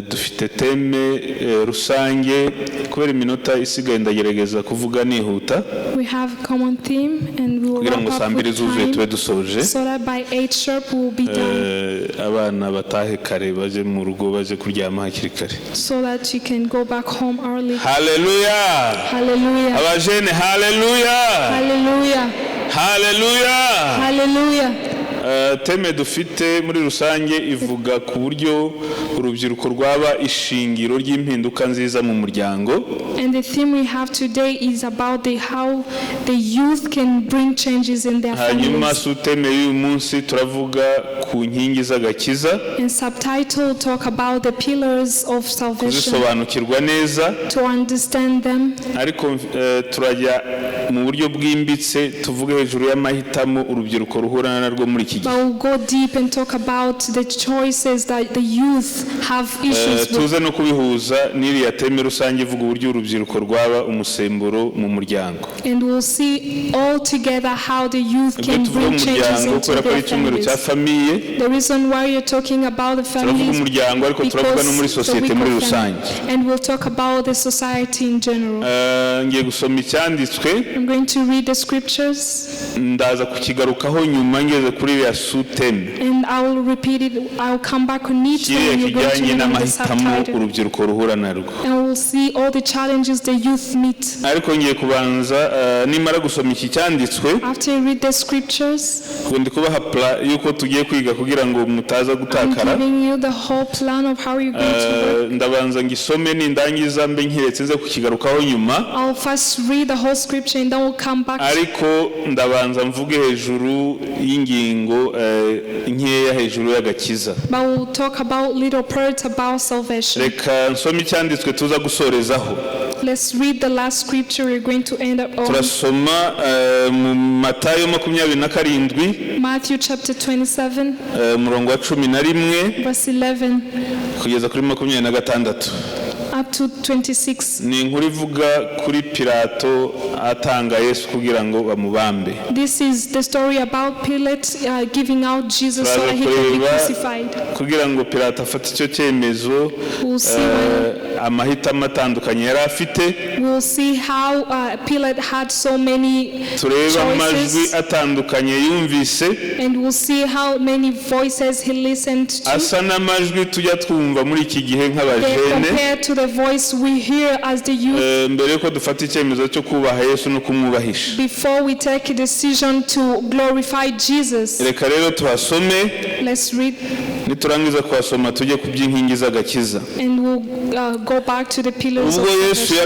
dufite teme rusange kubera iminota isigaye ndagerageza kuvuga nihuta. We have a common theme and we will wrap up with time so that by 8 sharp we will be done. Abana batahe kare baje mu rugo baje kuryama hakiri kare. So that you can go back home early. Hallelujah. Hallelujah. Abajene hallelujah. Hallelujah. Hallelujah. Hallelujah. Teme dufite muri rusange ivuga ku buryo urubyiruko rwaba ishingiro ry'impinduka nziza mu muryango. And the theme we have today is about how the youth can bring changes in their families. Hanyuma suteme y'uyu munsi turavuga ku nkingi z'agakiza. And subtitle talk about the pillars of salvation. Kuzisobanukirwa neza. To understand them. Ariko turajya mu buryo bwimbitse tuvuge hejuru y'amahitamo urubyiruko ruhura narwo muri But we'll go deep and talk about the choices that the youth have issues with. Tuze no kubihuza n'iriya teme rusange ivuga uburyo urubyiruko rwaba umusemburo mu muryango. And we'll see all together how the youth can bring changes into their families. The reason why you're talking about the families because the week of family. And we'll talk about the society in general. Ngiye gusoma icyanditswe. I'm going to read the scriptures. Ndaza kukigarukaho nyuma ngeze kuri and I will repeat it. I'll come back on it when you're going to read the subtitle. And we'll see all the challenges the youth meet. After you read the scriptures, I'm giving you the whole plan of how you're going to work. I'll first read the whole scripture and then we'll come back. But we'll talk about little parts about salvation. Let's read the last scripture we're going to end up on. Matthew chapter 27 verse 11 up to 26. This is the story about Pilate giving out Jesus so that he can be crucified. We'll see how Pilate had so many choices. And we'll see how many voices he listened to. Compared to the voice we hear as the youth before we take a decision to glorify Jesus. Let's read and we'll go back to the pillars of salvation.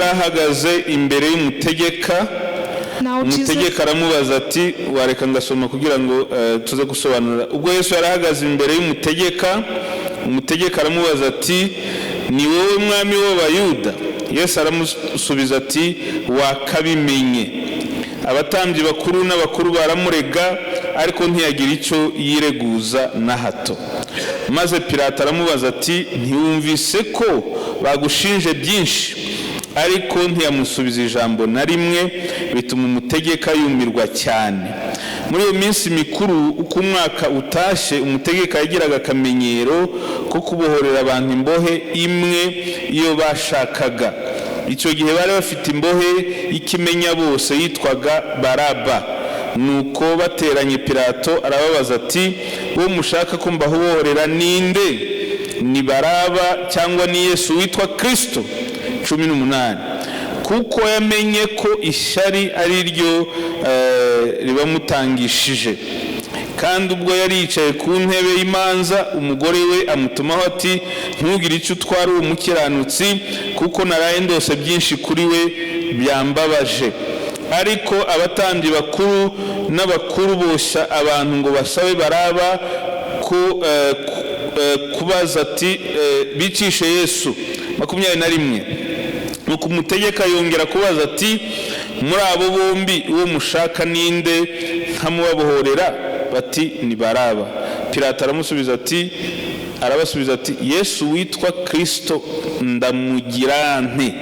Now umutegeka aramubaza ati wareka ngasoma kugira ngo tuze gusobanura. Ubwo Yesu yarahagaze imbere y'umutegeka, umutegeka aramubaza ati ni wowe mwami w'abayuda? Yesu aramusubiza ati wakabimenye. Abatambyi bakuru n'abakuru baramurega ariko ntiyagira icyo yireguza na hato. Maze Pilato aramubaza ati ntiwumvise ko bagushinje byinshi? Ariko ntiyamusubiza ijambo na rimwe, bituma umutegeka yumirwa cyane. Muri iyo minsi mikuru uko umwaka utashe, umutegeka yagiraga akamenyero ko kubohorera abantu imbohe imwe iyo bashakaga. Icyo gihe bari bafite imbohe y'ikimenya bose yitwaga Baraba. Nuko bateranye Pilato arababaza ati uwo mushaka ko mbabohorera ninde? Ni Baraba cyangwa ni Yesu witwa Kristo? 18. Kuko yamenye ko ishyari ari ryo ribamutangishije. Kandi ubwo yari yicaye ku ntebe y'imanza, umugore we amutumaho ati ntugire icyo utwara uwo mukiranutsi, kuko naraye ndose byinshi kuri we byambabaje. Ariko abatambyi bakuru n'abakuru bosha abantu ngo basabe Baraba kubaza ati bicishe Yesu. 21. Nuko umutegeka yongera kubaza ati muri abo bombi uwo mushaka ninde nkamubabohorera? Bati ni Baraba. Pilato arabasubiza ati Yesu witwa Kristo ndamugira nte?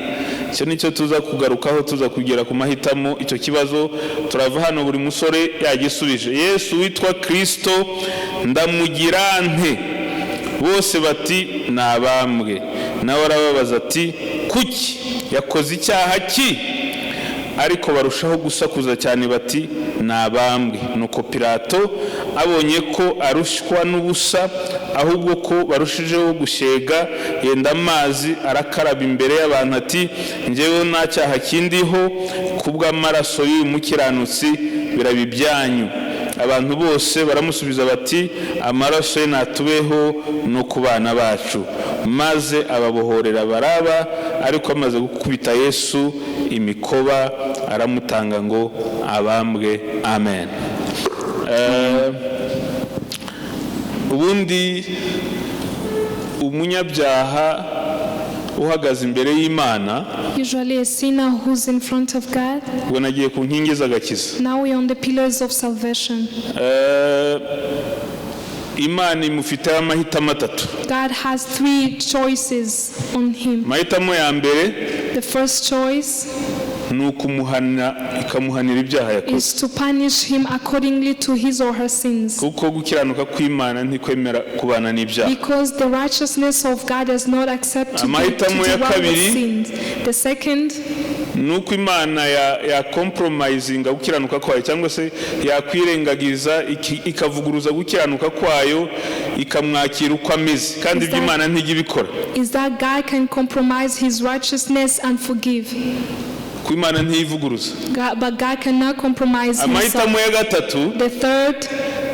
Icyo nicyo tuza kugarukaho, tuza kugera ku mahitamo. Icyo kibazo turava hano buri musore yagisubije. Yesu witwa Kristo ndamugira nte? Bose bati nabambwe. nawe arababaza ati kuki yakoze icyaha ki? Ariko barushaho gusakuza cyane bati nabambwe. Nuko Pilato abonye ko arushywa n'ubusa ahubwo ko barushijeho gushega, yenda amazi arakaraba imbere y'abantu ati njyewe nta cyaha kindiho, kubw'amaraso y'uyu mukiranutsi biraba ibyanyu. Abantu bose baramusubiza bati amaraso ye natubeho no ku bana bacu. Maze ababohorera Baraba, ariko amaze gukubita Yesu imikoba aramutanga ngo abambwe. Amen. Ubundi umunyabyaha uhagaze imbere y'Imana, usually a sinner who's in front of God. ubwo nagiye ku nkingi z'agakiza. Now we are on the pillars of salvation. Imana imufiteho amahitamo atatu. God has 3 choices on him. Amahitamo ya mbere, the first choice ni ukumuhana, ikamuhanira ibyaha yakoze, is to punish him accordingly to his or her sins, kuko gukiranuka kw'Imana ntikwemera kubana n'ibyaha. because the righteousness of God does not accept to dwell with sins. The second, nuko Imana ya compromisinga gukiranuka kwayo, cyangwa se yakwirengagiza ikavuguruza gukiranuka kwayo, ikamwakira uko ameze, kandi ibyo Imana ntijya ibikora. is that God can compromise his righteousness and forgive. Ku Imana ntiyivuguruza. But God cannot compromise himself. Amahitamo ya gatatu, the third,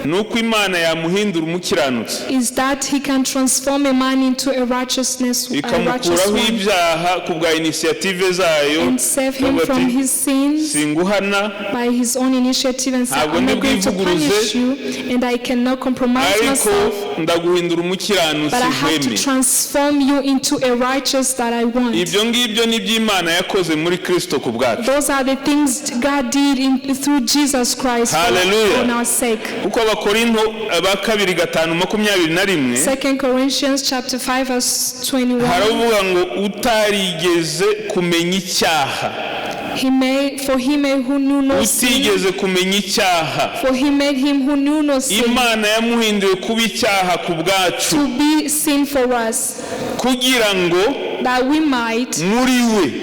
nuko Imana yamuhindura umukiranutsi, is that he can transform a man into a righteous ikamukuraho one, ibyaha ku bwa initiative zayo, and save him from his sins singuhana, by his own initiative, and say, I'm not going to punish you and I cannot compromise ariko myself, ndaguhindura umukiranutsi but I have to wemeye. transform you into a righteous that I want. Ibyo ngibyo ni Imana yakoze muri Kristo ku bwacu. Those are the things God did through Jesus Christ on our sake. Uko Abakorinto ba 2:5-21, 2 Corinthians chapter 5 verse 21, haravuga ngo utarigeze kumenya icyaha, he made who knew no sin, utigeze kumenya icyaha, for he made him who knew no sin, Imana yamuhinduye kuba icyaha ku bwacu, to be sin for us, kugira ngo that we might muri we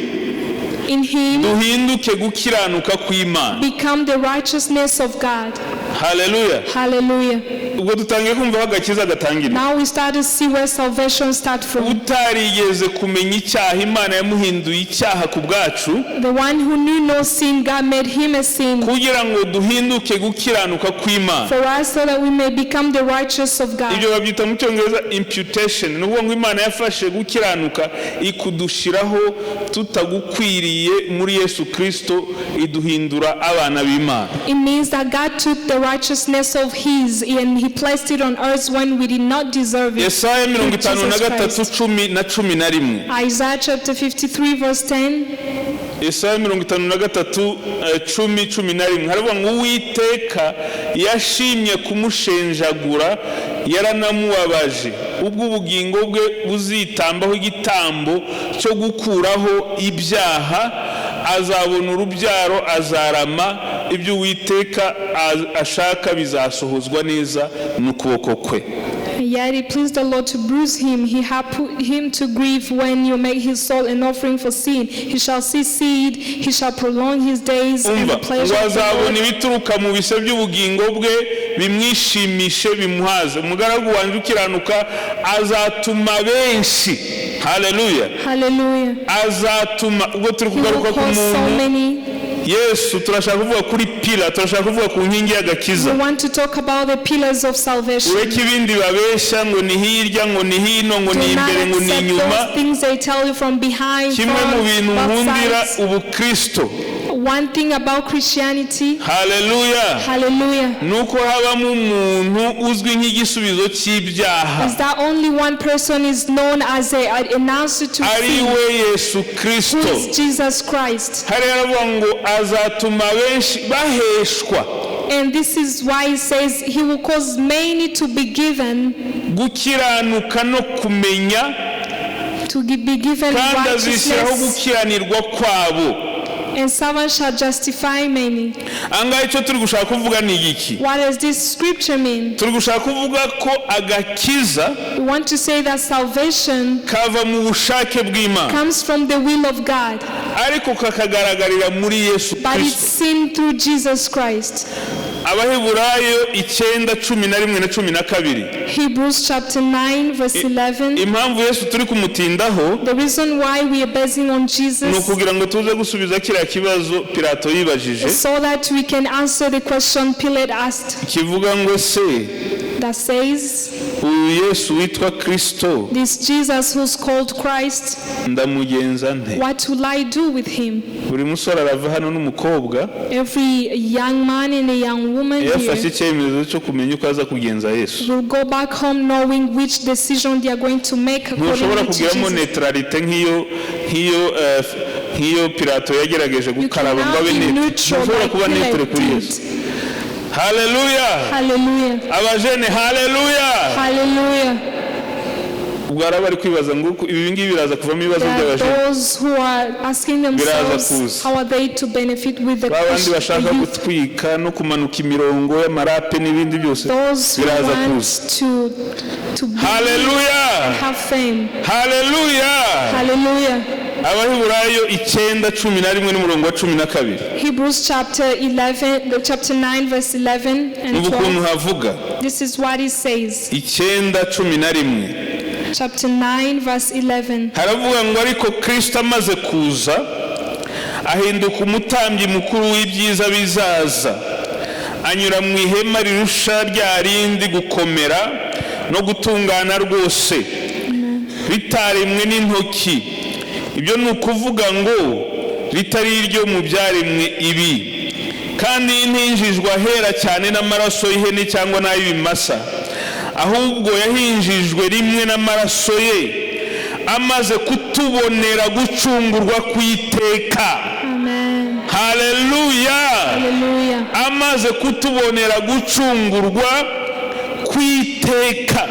in him duhinduke gukiranuka kw'Imana. become the righteousness of God. Hallelujah. Hallelujah. Ubwo dutangiye kumva aho agakiza gatangirira. Now we start to see where salvation starts from. Utarigeze kumenya icyaha, Imana yamuhinduye icyaha ku bwacu, The one who knew no sin, God made him a sin kugira ngo duhinduke gukiranuka kw'Imana. for us, so that we may become the righteous of God. Ibyo babyita mu Cyongereza imputation. Ni ukuvuga ngo Imana yafashe gukiranuka ikudushiraho tutagukwiriye muri Yesu Kristo, iduhindura abana b'Imana. It means that God took the righteousness of his and he placed it on earth when we did not deserve it. Yesaya 53:10-11. Isaiah chapter 53 verse 10. Yesaya 53:10-11 haravuga ngo Uwiteka yashimye kumushenjagura, yaranamubabaje, ubwo ubugingo bwe buzitambaho igitambo cyo gukuraho ibyaha, azabona urubyaro, azarama, ibyo Uwiteka ashaka bizasohozwa neza n'ukuboko kwe. Yet it pleased the Lord to bruise him. He had put him to grief. When you make his soul an offering for sin, he shall see seed, he shall prolong his days, and the pleasure of the azabona Lord. ibituruka mu bise by'ubugingo bwe bimwishimishe bimuhaze. Umugaragu wanjye ukiranuka azatuma benshi. Hallelujah. Hallelujah. Azatuma, ubwo turi He will kugaruka ku cause so muntu many. Yesu, turashaka kuvuga kuri pila, turashaka kuvuga ku nkingi y'agakiza. We want to talk about the pillars of salvation. Ureke ibindi babesha ngo ni hirya, ngo ni hino, ngo ni imbere, ngo ni inyuma. Things they tell you from behind, Kimwe mu bintu nkundira ubu Kristo. One thing about Christianity, hallelujah, hallelujah, nuko habamo umuntu uzwi nk'igisubizo cy'ibyaha, is that only one person is known as an answer to sin, we Yesu Kristo, who is Jesus Christ. Hari haravuga ngo azatuma benshi baheshwa. And this is why he says he will cause many to be given, gukiranuka no kumenya, to be given kandi azishyiraho righteousness, gukiranirwa kwabo. and servants shall justify many. Angahe cyo turi gushaka kuvuga ni iki? What does this scripture mean? Turi gushaka kuvuga ko agakiza We want to say that salvation kava mu bushake bw'Imana, comes from the will of God, ariko kakagaragarira muri Yesu but it's Kristo. seen through Jesus Christ. Abaheburayo 9:11-12. Hebrews chapter 9 verse 11. Impamvu Yesu turi kumutindaho, The reason why we are basing on Jesus no kugira ngo tuze gusubiza kiriya kibazo Pilato yibajije, so that we can answer the question Pilate asked, kivuga ngo se that says, uyu Yesu witwa Kristo this Jesus who's called Christ, ndamugenza nte? what will I do with him? Buri musore arava hano n'umukobwa Every young man and a young woman yafashe here icyemezo cyo kumenya uko aza kugenza Yesu. will go back home knowing which decision they are going to make Ntushobora according to kugiramo Jesus. neutralite nk'iyo Pilato yagerageje You gukaraba ngo cannot abe be neutral. neutral Ntushobora like kuba neutre Pilate kuri did. Yesu. Hallelujah. Hallelujah. Abajene hallelujah. Hallelujah. Ubwo araba ari kwibaza ngo ibi ngibi biraza kuvamo ibibazo There are by'abajene. those who are asking themselves how are they to benefit with the Babandi bashaka youth. gutwika no kumanuka imirongo y'amarape n'ibindi byose Those who biraza want kuza. to be Hallelujah. have fame. Hallelujah. Hallelujah. Abaheburayo 9:11-12. Hebrews chapter 9 verse 11 and Ubukuntu 12. havuga This is what it says. 9:11. Chapter 9 verse 11. Haravuga ngo ariko Kristo amaze kuza ahinduka umutambyi mukuru w'ibyiza bizaza, anyura mu ihema rirusha rya rindi gukomera no gutungana rwose, bitaremwe n'intoki. Ibyo ni ukuvuga ngo ritari iryo mu byaremwe ibi, kandi ntinjijwe ahera cyane n'amaraso y'ihene cyangwa n'ay'ibimasa, ahubwo yahinjijwe rimwe n'amaraso ye, amaze kutubonera gucungurwa kw'iteka. Amen. Hallelujah. Hallelujah. Amaze kutubonera gucungurwa kw'iteka.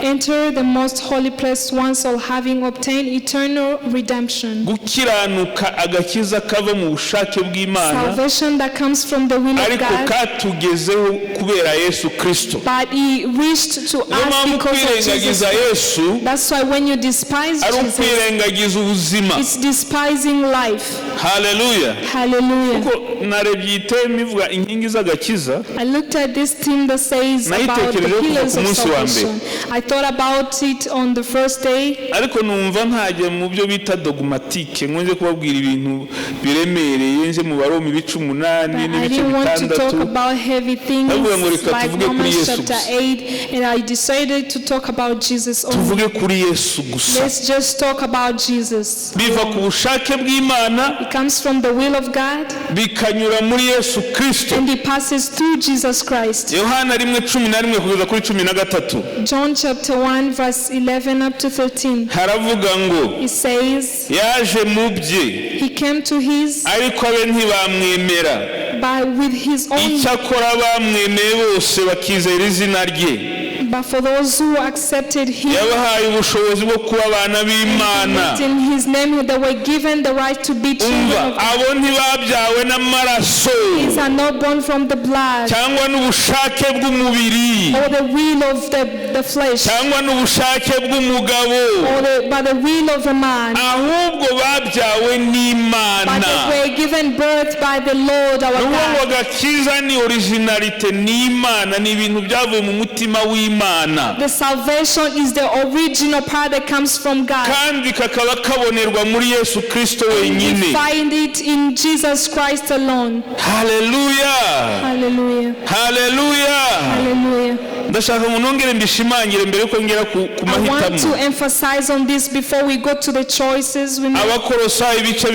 Enter the most holy place once, all having obtained eternal redemption. Gukiranuka agakiza kava mu bushake bw'Imana, Salvation that comes from the will of ariko God, katugezeho kubera Yesu Kristo. but He wished to Niyo us mpamvu because of Jesus. kwirengagiza Yesu That's why when you despise ari Jesus, ukwirengagiza ubuzima. it's despising life. Hallelujah. Hallelujah. Kuko narebye iteme ivuga inkingi z'agakiza, I looked at this theme that says about the pillars of salvation. I thought about it on the first day, ariko numva ntajya mu byo bita dogmatique ngo nje kubabwira ibintu biremereye nje mu Baroma 8 but I n'ibice didn't want to talk 6. about heavy things Ndavuga ngo reka like tuvuge kuri Romans Yesu chapter gusa. 8, and I decided to talk about Jesus only. Tuvuge kuri Yesu gusa. Let's just talk about Jesus. Biva ku bushake bw'Imana It comes from the will of God, bikanyura muri Yesu Kristo. and it passes through Jesus Christ. Yohana 1:11 kugeza kuri 13. John chapter 1 verse 11 up to 13. Haravuga ngo It says, yaje mu bye He came to His, ariko abe ntibamwemera, but with His own, icyakora bamwemeye bose bakizera izina rye. but for those who accepted Him, Yabahaye ubushobozi bwo kuba abana b'Imana. in His name they were given the right to be children Umva, of God. abo ntibabyawe n'amaraso These are not born from the blood cyangwa n'ubushake bw'umubiri or the will of the flesh cyangwa n'ubushake bw'umugabo, or by the will of a man, ahubwo babyawe but n'Imana. they were given birth by the Lord our N'ubwo ngo God. agakiza ni originalite n'Imana, ni ibintu byavuye mu mutima w'Imana, The salvation is the original part that comes from God. kandi kakaba kabonerwa muri Yesu Kristo We wenyine. find it in Jesus Christ alone. Hallelujah. Hallelujah. Hallelujah. Hallelujah. Ndashaka ngo nongere mbishimangire mbere yuko ngera ku I want to mahitamo. emphasize on this before we go to the choices we make. Abakolosayi ibice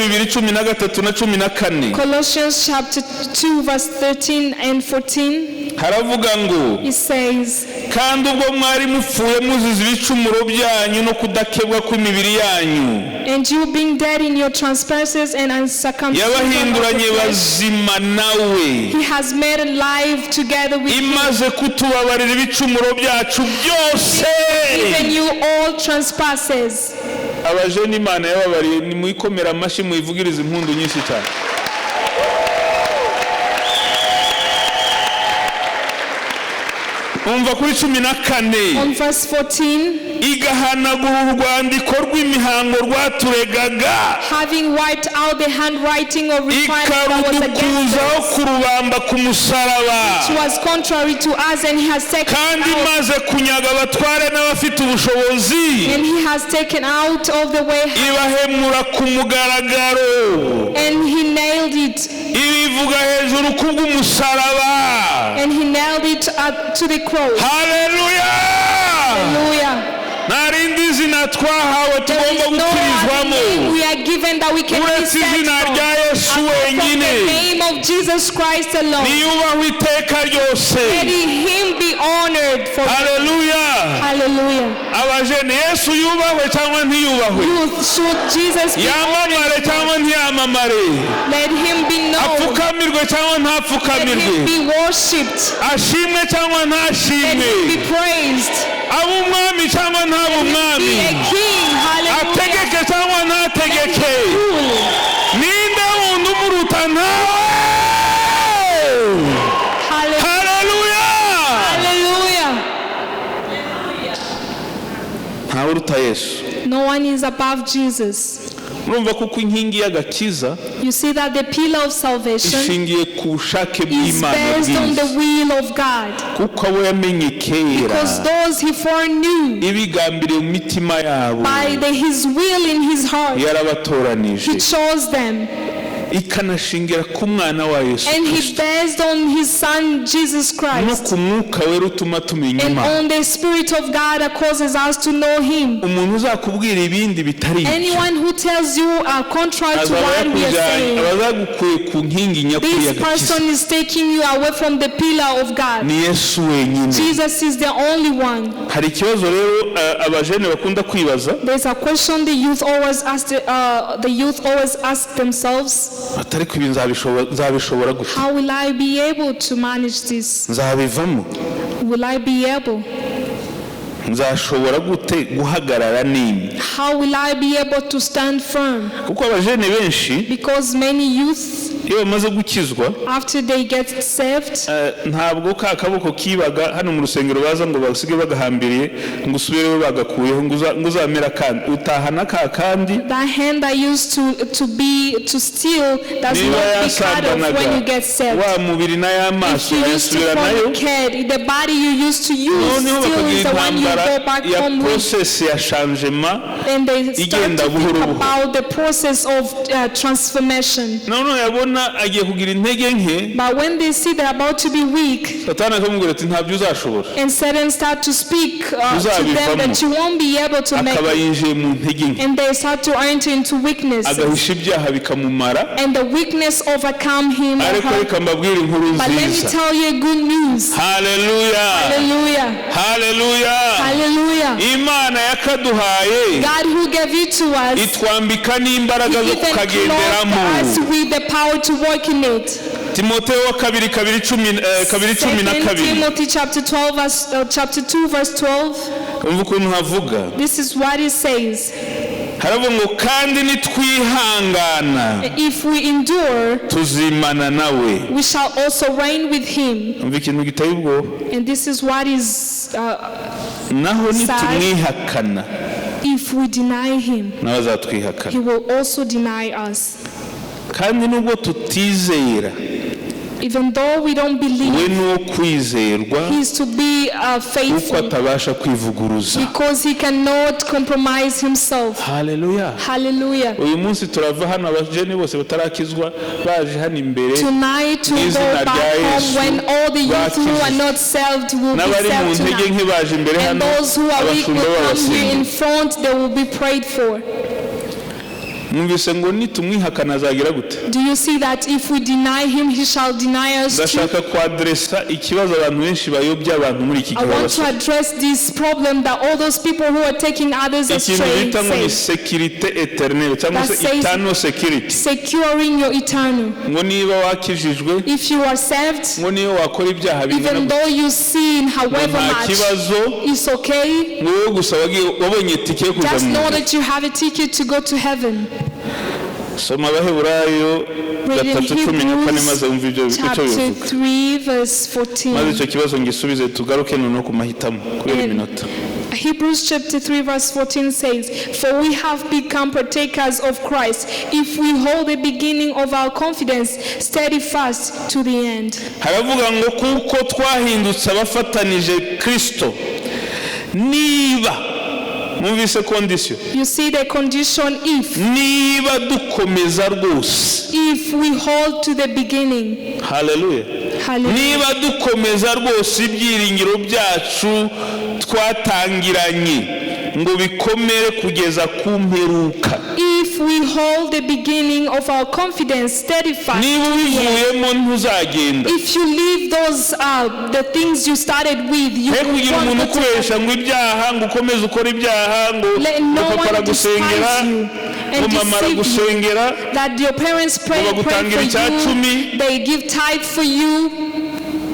2:13-14. Colossians chapter 2 verse 13 and 14. Haravuga ngo It says, kandi ubwo mwari mupfuye muzize ibicumuro byanyu no kudakebwa kw'imibiri yanyu, and you being dead in your trespasses and uncircumcision of the yabahinduranye flesh, bazima nawe, He has made alive together with you, imaze kutubabarira ibicumuro byacu byose. given you all trespasses. Abajene Imana yababariye, nimuyikomera amashyi muyivugirize impundu nyinshi cyane. umva kuri 14 on verse 14, igahanagura urwandiko rw'imihango rwaturegaga, having wiped out the handwriting of requirement that was against ikarudukuzaho us, kurubamba ku musaraba, which was contrary to us, and he has taken kandi out, maze kunyaga abatware n'abafite ubushobozi, and he has taken out of the way, ibahemura ku mugaragaro, and he nailed it, ibivuga hejuru kubw'umusaraba. and he nailed it to the cross. Hallelujah! Hallelujah. nta rindi zina twahawe There tugomba is no other gukirizwamo name we are given that we can be uretse saved izina from, rya Yesu apart from wenyine. the name of Jesus Christ alone. niyubahwe iteka ryose. Let him be honored for. Hallelujah! Hallelujah. abajene Yesu yubahwe cyangwa ntiyubahwe, Youth, should Jesus be yamamare honored? cyangwa ntiyamamare, Let him be known. apfukamirwe cyangwa Let ntapfukamirwe, him be worshipped. ashimwe cyangwa Let ntashimwe, him be praised. abe umwami cyangwa ntabe Be umwami, a king. Hallelujah. ategeke cyangwa ntategeke. Rule. ninde wundi umuruta ntawe? Hallelujah. Haleluya! Hallelujah. ntawe uruta Yesu. No one is above Jesus. murumva kuko inkingi y'agakiza You see that the pillar of salvation ishingiye ku bushake is bw'Imana based on the bwiza, will of God. kuko abo yamenye kera Because those he foreknew ibigambiriye mu mitima yabo by his will in his heart, yarabatoranije, he chose them. ikanashingira ku mwana wa Yesu And he Kristo based on his son Jesus no Christ. ku mwuka wera utuma tumenya And Imana. on the Spirit of God that causes us to know him. umuntu uzakubwira ibindi bitari ibyo Anyone who tells you contrary to azaba what we are saying, abazagukuye ku nkingi nyakuri this y'agakiza. person is taking you away from the pillar of God. ni Yesu wenyine. Jesus is the only one. hari ikibazo rero abajene bakunda kwibaza, There's a question the youth always ask themselves. atari ko ibi nzabishobora gute, How will I be able to manage this? nzabivamo, Will I be able? nzashobora gute guhagarara nini? How will I be able to stand firm? kuko abajene benshi Because many youth, iyo bamaze gukizwa after they get saved, ntabwo ka kaboko kibaga hano mu rusengero baza ngo basige bagahambiriye ngo usubireyo bagakuyeho ngo uzamera kandi utahana ka kandi. that hand that used to steal does niba not be cut off when you get saved. wa mubiri n'ay'amaso If you used to yasubira nayo, fornicate, the body you used to use noneho still is bakagira the one you intambara go back ya home with. process ya changement And they start igenda to buhoro think buhoro. about the process of transformation. noneho yabona agiye kugira intege nke, But when they see they're about to be weak, satani akamubwira ati ntabyo uzashobora, and Satan start to speak to them that you won't be able to make akaba it, yinjiye mu ntege nke, and they start to enter into weakness, agahisha ibyaha bikamumara. and the weakness overcome him or ariko her. reka mbabwire inkuru But let me nziza. tell you good news. Haleluya! Hallelujah. Haleluya! Hallelujah. Imana yakaduhaye God who gave you to us, itwambika n'imbaraga He zo even clothed kukagenderamo. us with the power to walk in it. Timoteyo wa kabiri cumi na 2 kabiri. Timothy chapter 2 verse 12. umva ukuntu havuga, This is what it says. haravuga ngo kandi nitwihangana If we endure, tuzimana nawe. we shall also reign with him. umva ikintu giteye ubwoba, And this is what is, naho nitumwihakana if we deny him, nawe azatwihakana. he will also deny us. kandi nubwo tutizera, Even though we don't we believe, ni uwo kwizerwa he is to be kuko faithful, atabasha kwivuguruza. because he cannot compromise himself. Haleluya! Hallelujah. uyu munsi turava hano abajene bose batarakizwa baje hano imbere, Tonight we go back home when all the youth who are not saved will be n'abari mu saved ntege tonight. nke baje imbere And hano, those who are weak abashumba will come here in babasinga. front, they will be prayed for. mwumvise ngo nitumwihakana azagira gute? Do you see that if we deny him, he shall deny us too? ndashaka kwadresa ikibazo abantu benshi bayobya abantu muri iki I gihe want to address this problem that all those people who are taking others ikintu astray bita ngo ni say, sekirite eternelle cyangwa se That says- eternal security. securing your eternal. ngo niba wakijijwe, If you are saved, ngo niba wakora ibyaha bingana even gute, though you sin ngo however nta much, kibazo, it's okay. ngo wowe gusa wabonye tike yo kuja Just mu know ijuru. that you have a ticket to go to heaven. soma abaheburayo Hebrews chapter 3 verse 14. maze icyo kibazo ngisubize tugaruke noneho ku mahitamo kubera iminota. Hebrews chapter 3 verse 14 says, "For we have become partakers of Christ, if we hold the beginning of our confidence steadfast to the end." Haravuga ngo kuko twahindutse abafatanije Kristo, niba mwumvise condition. You see the condition, if. Niba dukomeza rwose. If we hold to the beginning. Hallelujah. Niba dukomeza rwose ibyiringiro byacu twatangiranye ngo bikomere kugeza ku mperuka. If we hold the beginning of our confidence steadfast. Niba ubivuyemo ntuzagenda. If you leave those the things you started with, you will kugira umuntu ukoresha ngo ibyaha ngo ukomeze ukora ibyaha ngo papa aragusengera ngo mama aragusengera that your parents pray for you, they give tithe for you.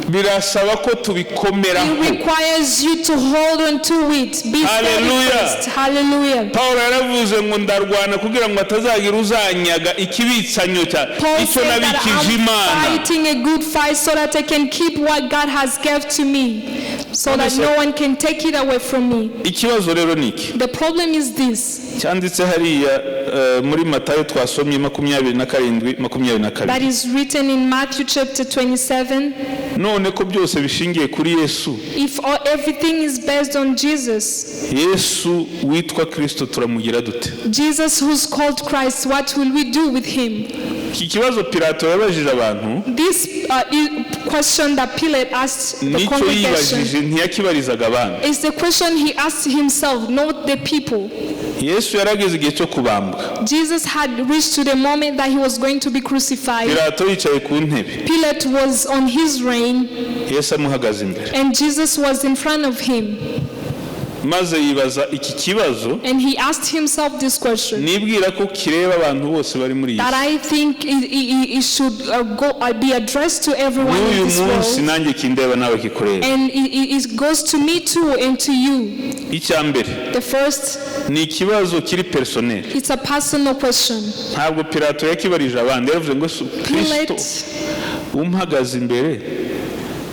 Birasaba ko tubikomeraho. It requires you to hold on to it. Be steadfast. Hallelujah. Paul yaravuze ngo ndarwana kugira ngo atazagira uzanyaga ikibitsanyo cya icyo nabikije Imana. Fighting a good fight so that I can keep what God has given to me, so that no one can take it away from me. Ikibazo rero niki? The problem is this. Cyanditse hariya muri Matayo twasomye 27:22. That is written in Matthew chapter 27. None ko byose bishingiye kuri Yesu. If everything is based on Jesus. Yesu witwa Kristo turamugira dute? Jesus who's called Christ, what will we do with him? Iki kibazo Pilato yabajije abantu. This question that Pilate asked the congregation. Ntiyakibarizaga abantu. It's the question he asked himself, not the people. Yesu yarageze igihe cyo kubambwa. Jesus had reached to the moment that he was going to be crucified. Pilato yicaye ku ntebe. Pilate was on his reign. Yesu amuhagaze imbere. And Jesus was in front of him. Maze yibaza iki kibazo. And he asked himself this question. Nibwira ko kireba abantu bose bari muri iyi. That I think it should be addressed to everyone in this world. Uyu munsi nanjye kindeba nawe kikureba. And it goes to me too and to you. Icyambere. The first. Ni ikibazo kiri personnel. It's a personal question. Ntabwo Pilato yakibarije abandi yavuze ngo Kristo umuhagaze imbere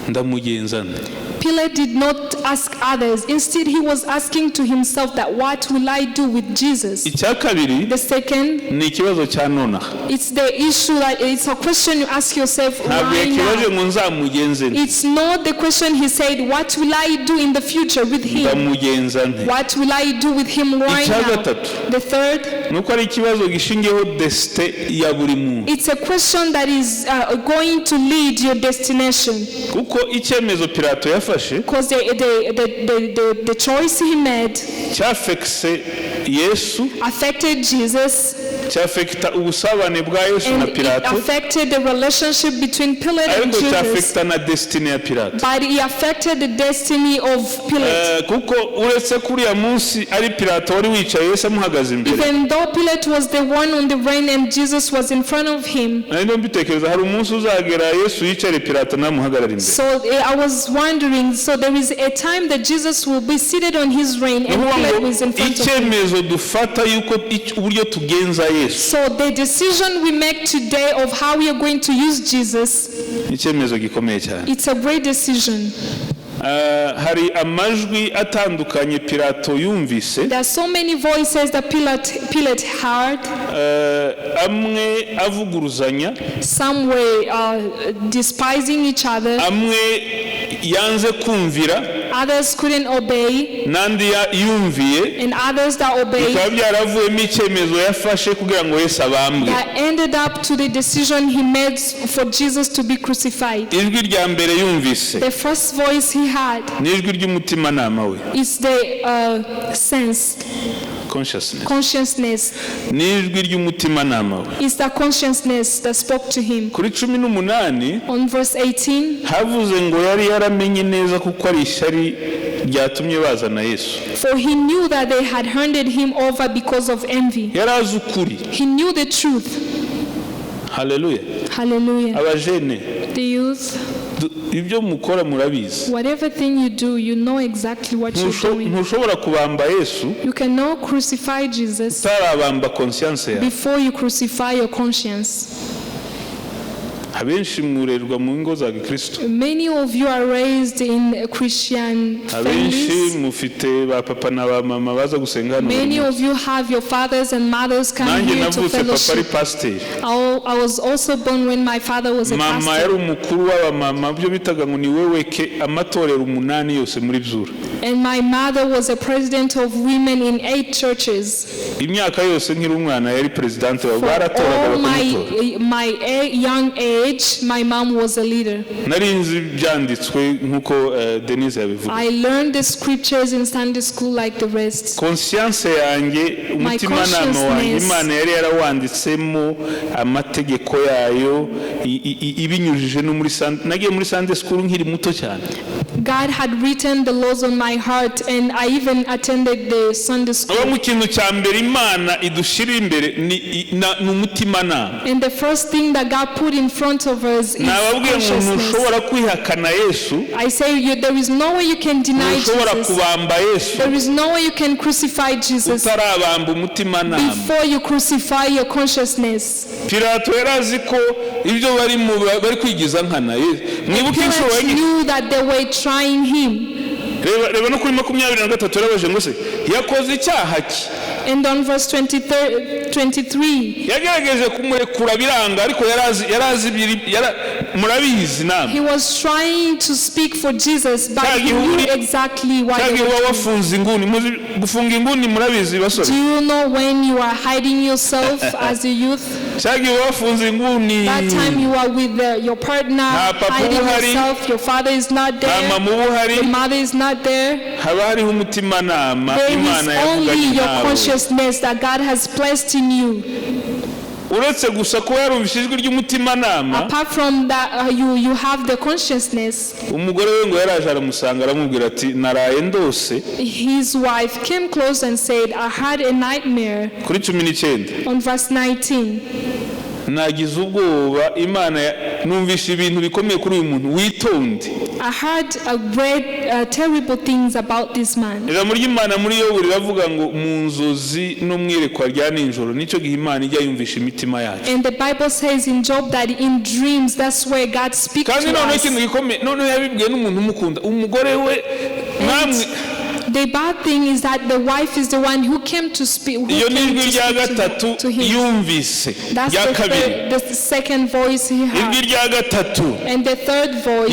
ndamugenzana. Pilate did not ask others. Instead, he was asking to himself that what will I do with Jesus? The second, it's the issue that it's a question you ask yourself right now. It's not the question he said, what will I do in the future with him? What will I do with him right now? The third, it's a question that is going to lead your destination. Because the choice he made affected Jesus. It affected the relationship between Pilate and Jesus. But it affected the destiny of Pilate. Even though Pilate was the one on the reign and Jesus was in front of him. So I was wondering, so there is a time that Jesus will be seated on his reign and Pilate was in front of him. So the decision we make today of how we are going to use Jesus, it's a great decision. Hari amajwi atandukanye Pilato yumvise. There are so many voices that Pilate heard. Amwe avuguruzanya. Some were despising each other. Amwe yanze kumvira. Others couldn't obey. Nandi yumviye. And others that obeyed. Bikaba byaravuyemo icyemezo yafashe kugira ngo Yesu abambwe. That ended up to the decision he made for Jesus to be crucified. Ijwi rya mbere yumvise. The first voice he had. Nijwi ry'umutima nama we. It's the sense. Consciousness. Nijwi ry'umutima nama we. It's the consciousness that spoke to him. Kuri 18 on verse 18 havuze ngo yari yaramenye neza kuko ari ishyari ryatumye bazana Yesu. For he knew that they had handed him over because of envy. Yarazi ukuri. He knew the truth. Hallelujah. Hallelujah. Abajene. The youth. Ibyo mukora murabizi. Whatever thing you do, you know exactly what you're doing. Ntushobora kubamba Yesu. You cannot crucify Jesus utarabamba conscience yawe. before you crucify your conscience. abenshi murerwa mu ngo za Gikristo. Many of you are raised in Christian abenshi families. mufite ba papa na ba mama baza gusenga hano. Many of you have your fathers and mothers come here to fellowship. I was also born when my father was a pastor. Mama yari umukuru w'abamama byo bitaga ngo ni wewe ke amatorero 8 yose muri Byura. And my mother was a president of women in 8 churches. Imyaka yose nkiri umwana yari president wa baratoraga bakumutora. My young age, my mom was a leader. Narinzi byanditswe nkuko Denise yabivuga. I learned the scriptures in Sunday school like the rest. Conscience yanjye umutima namo wanjye Imana yari yarawanditsemo amategeko yayo ibinyujije no muri nagiye muri Sunday school nkiri muto cyane. God had written the laws on my heart, and I even attended the Sunday school. And the first thing that God put in front of us is consciousness. I say there is no way you can deny Jesus. There is no way you can crucify Jesus before you crucify your consciousness. Pilate knew that they were trying him. And on verse 23, he was trying to speak for Jesus, but he knew exactly what he was doing. Do you know when you are hiding yourself as a youth? That time you are with your partner, hiding yourself, your father is not there, your mother is not there. There is only your consciousness that God has placed in you. Apart from that, you have the consciousness. His wife came close and said, I had a nightmare. On verse 19. I heard great terrible things about this man. And the Bible says in Job that in dreams that's where God speaks to us. The bad thing is that the wife is the one who came to speak, to him. That's the second voice he had. And the third voice,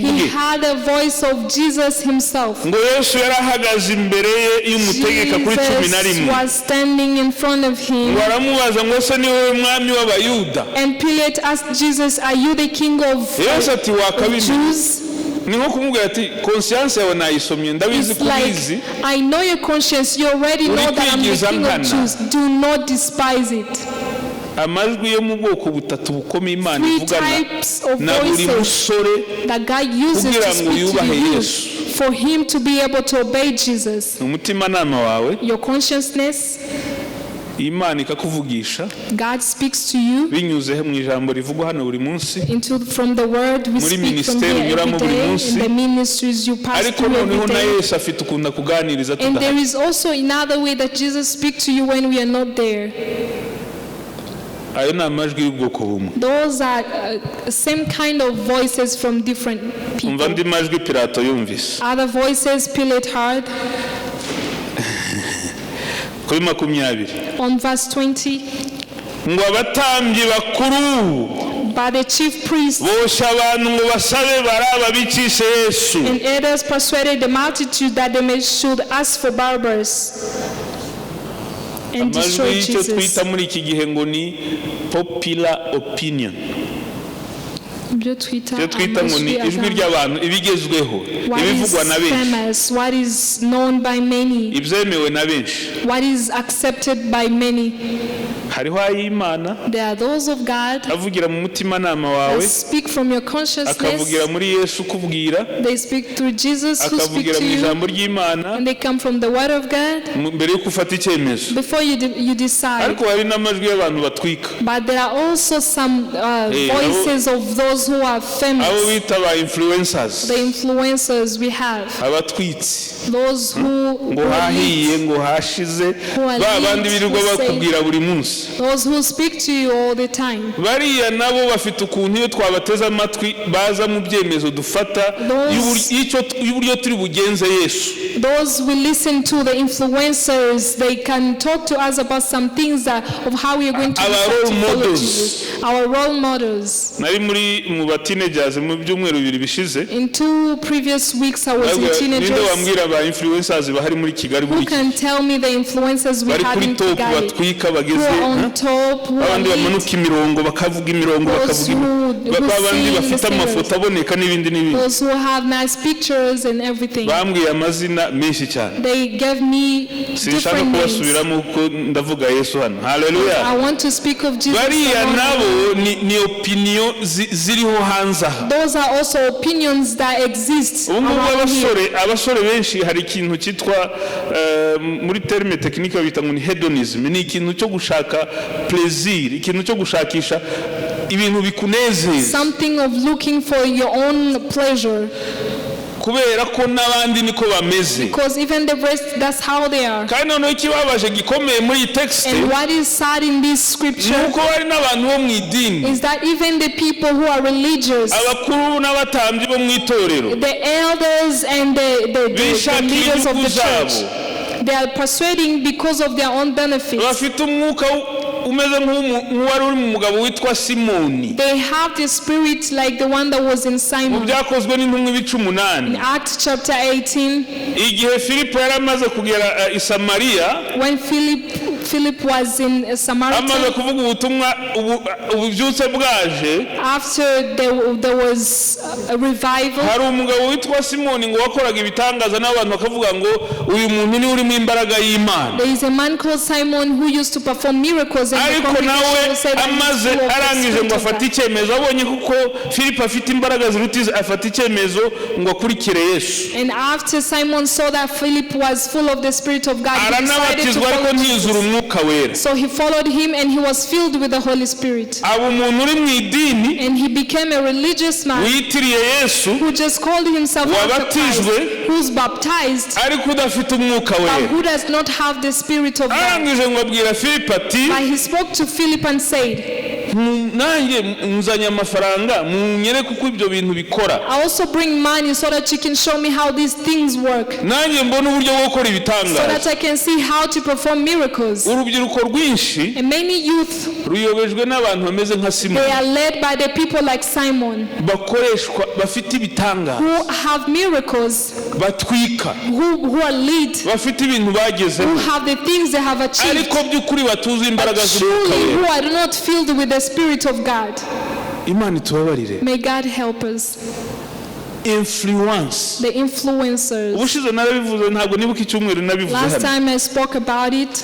he had a voice of Jesus himself. Jesus was standing in front of him. And Pilate asked Jesus, are you the king of Jews? It's like, I know your conscience, you already know that I'm the king of Jews. Do not despise it. 3 types of voices that God uses to speak to you for him to be able to obey Jesus. Your consciousness, God speaks to you from the word we speak from here every day, in the ministries you pass through every day. And there is also another way that Jesus speaks to you when we are not there. Those are same kind of voices from different people. Other voices Pilate heard. On verse 20, but the chief priests and elders persuaded the multitude that they should ask for Barabbas and destroy Jesus. Popular opinion. What is famous, what is known by many, what is accepted by many. There are those of God that speak from your consciousness. They speak through Jesus who speaks to you, and they come from the Word of God before you decide. But there are also some voices of those those who are famous, abo bita ba influencers, the influencers we have, abatwitsi, those who ngo hahiye ngo hashize, ba bandi birirwa bakubwira buri munsi, those who speak to you all the time. bariya nabo bafite ukuntu iyo twabateze amatwi baza mu byemezo dufata y'uburyo turi bugenze Yesu. Those we listen to, the influencers, they can talk to us about some things of how we are going to follow Jesus. Our role models. Nari mu ba teenagers mu byumweru bibiri bishize. In 2 previous weeks I was in teenagers. Ninde wambwira ba influencers bahari muri Kigali muri? Who can tell me the influencers we have in Kigali? Batwika bageze on top, abandi bamanuka imirongo bakavuga imirongo babandi bafite amafoto aboneka n'ibindi n'ibindi. Those who have nice pictures and everything. Bambwiye amazina menshi cyane. They gave me different names. Kubasubiramo kuko ndavuga Yesu hano. Hallelujah. I want to speak of Jesus. Bariya nabo ni opinion ziriho hanze aha. Those are also opinions that exist. Abasore benshi hari ikintu cyitwa muri terme technique bita ngo ni hedonism, ni ikintu cyo gushaka plaisir, ikintu cyo gushakisha ibintu bikunezeza. Something of looking for your own pleasure. Kubera ko nabandi niko bameze. Because even the rest, that's how they are. Kandi noneho ikibabaje gikomeye muri text, and what is sad in this scripture, nuko bari n'abantu bo mu idini, is that even the people who are religious, abakuru n'abatambyi bo mu itorero, the elders and the leaders of the church, they are persuading because of their own benefits. Bafite umwuka umeze nk'uwari uri mu mugabo witwa Simoni. They have the spirit like the one that was in Simon. Byakozwe n'intumwa ibice 8. In Acts chapter 18, igihe Filipo yari amaze kugera i Samariya, when Philip was in Samaria, amaze kuvuga ubutumwa ububyutse bwaje, after there was a revival, hari umugabo witwa Simoni ngo wakoraga ibitangaza n'abantu bakavuga ngo uyu muntu ni uri mu imbaraga y'Imana. There is a man called Simon who used to perform miracles, and the congregation said amaze arangije ngo afate icyemezo, abonye kuko Filipo afite imbaraga zirutiza, afate icyemezo ngo akurikire Yesu. And after Simon saw that Philip was full of the Spirit of God, he decided to follow Jesus. So he followed him and he was filled with the Holy Spirit. And he became a religious man who just called himself Christ, who's baptized, but who does not have the Spirit of God. But he spoke to Philip and said, I also bring money so that you can show me how these things work, so that I can see how to perform miracles. And many youth, they are led by the people like Simon, who have miracles, who are lead, who have the things they have achieved, but truly who are not filled with the Spirit of God. May God help us. Influence. The influencers. Last time I spoke about it.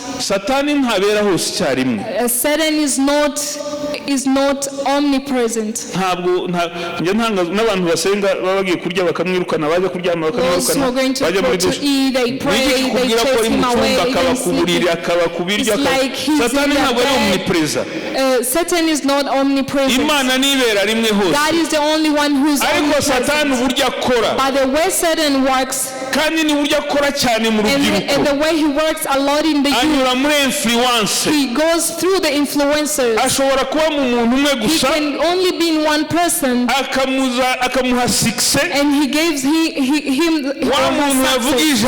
Satan is not omnipresent. Those who are going to go to eat, they pray, they chase him away, it's like he's in their bed. Satan is not omnipresent. God is the only one who is omnipresent. But the way Satan works, and the way he works a lot in the youth, he goes through the influencers. He can only be in one person, and he gives him success.